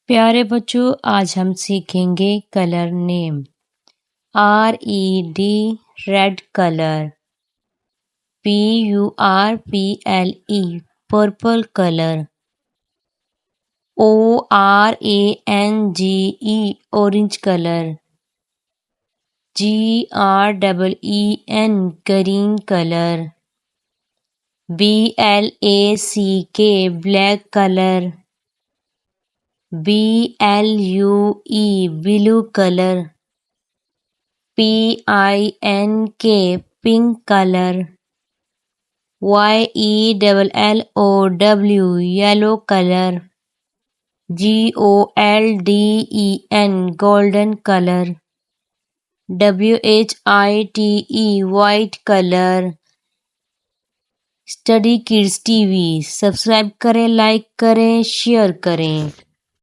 प्यारे बच्चों, आज हम सीखेंगे colour name. RED red colour, PURPLE purple colour, ORANGE orange colour, GREEN green colour, BLACK black colour, BLUE blue colour, PINK pink colour, YELLOW yellow colour, GOLDEN golden colour, WHITE white colour. Study kids TV subscribe करें, like करें, share करें।